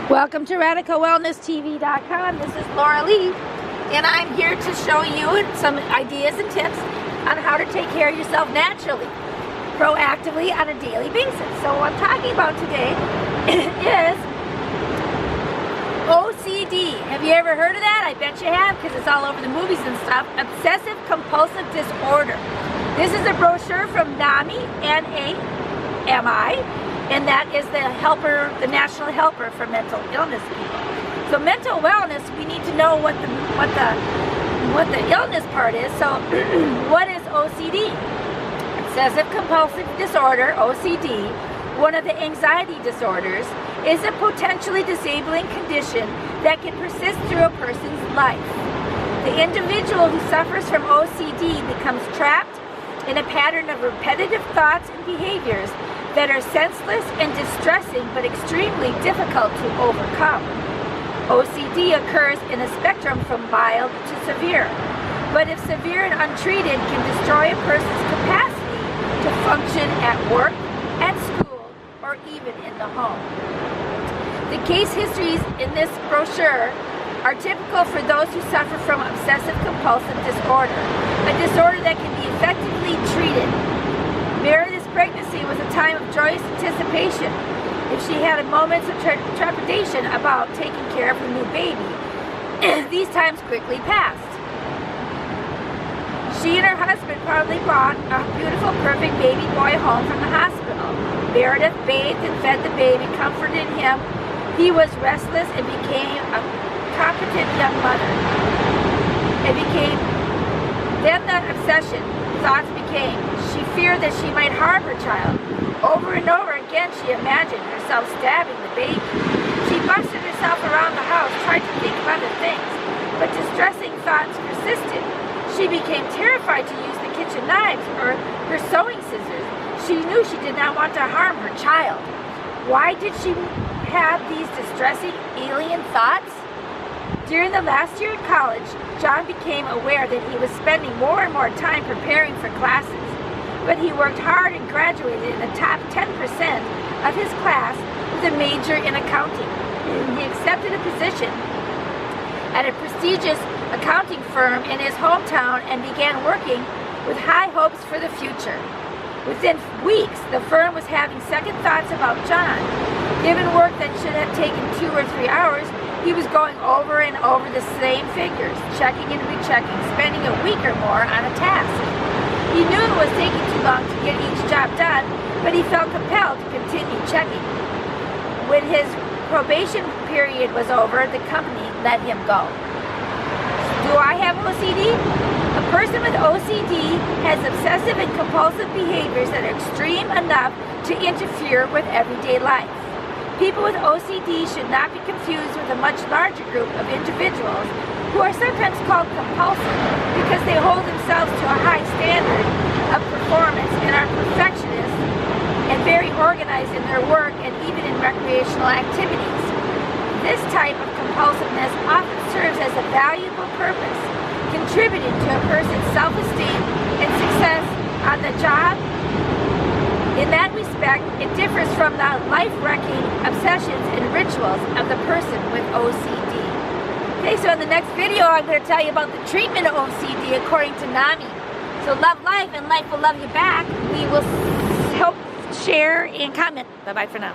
Welcome to RadicalWellnessTV.com. This is Laura Lee, and I'm here to show you some ideas and tips on how to take care of yourself naturally, proactively on a daily basis. So what I'm talking about today is OCD. Have you ever heard of that? I bet you have, because it's all over the movies and stuff. Obsessive Compulsive Disorder. This is a brochure from NAMI, N-A-M-I, and that is the helper, the national helper for mental illness people. So mental wellness, we need to know what the illness part is. So what is OCD? Obsessive Compulsive Disorder, OCD, one of the anxiety disorders, is a potentially disabling condition that can persist through a person's life. The individual who suffers from OCD becomes trapped in a pattern of repetitive thoughts and behaviors that are senseless and distressing but extremely difficult to overcome. OCD occurs in a spectrum from mild to severe, but if severe and untreated, can destroy a person's capacity to function at work, at school, or even in the home. The case histories in this brochure are typical for those who suffer from obsessive compulsive disorder, a disorder that can be effectively treated. Meredith's pregnancy was a time of joyous anticipation. If she had a moments of trepidation about taking care of her new baby, these times quickly passed. She and her husband probably brought a beautiful, perfect baby boy home from the hospital. Meredith bathed and fed the baby, comforted him. He was restless and became a competent young mother. Then the obsession thoughts became. She feared that she might harm her child. Over and over again, she imagined herself stabbing the baby. She busted herself around the house, tried to think of other things, but distressing thoughts persisted. She became terrified to use the kitchen knives or her sewing scissors. She knew she did not want to harm her child. Why did she have these distressing alien thoughts? During the last year at college, John became aware that he was spending more and more time preparing for classes, but he worked hard and graduated in the top 10% of his class with a major in accounting. He accepted a position at a prestigious accounting firm in his hometown and began working with high hopes for the future. Within weeks, the firm was having second thoughts about John. Given work that should have taken 2 or 3 hours, he was going over and over the same figures, checking and rechecking, spending a week or more on a task. He knew it was taking too long to get each job done, but he felt compelled to continue checking. When his probation period was over, the company let him go. Do I have OCD? A person with OCD has obsessive and compulsive behaviors that are extreme enough to interfere with everyday life. People with OCD should not be confused with a much larger group of individuals who are sometimes called compulsive because they hold themselves to a high standard of performance and are perfectionists and very organized in their work and even in recreational activities. This type of compulsiveness often serves as a valuable purpose, contributing to a person's self-esteem and success on the job. In that respect, it differs from the life-wrecking obsessions and rituals of the person with OCD. Okay, so in the next video, I'm going to tell you about the treatment of OCD according to NAMI. So love life and life will love you back. We will help, share, and comment. Bye-bye for now.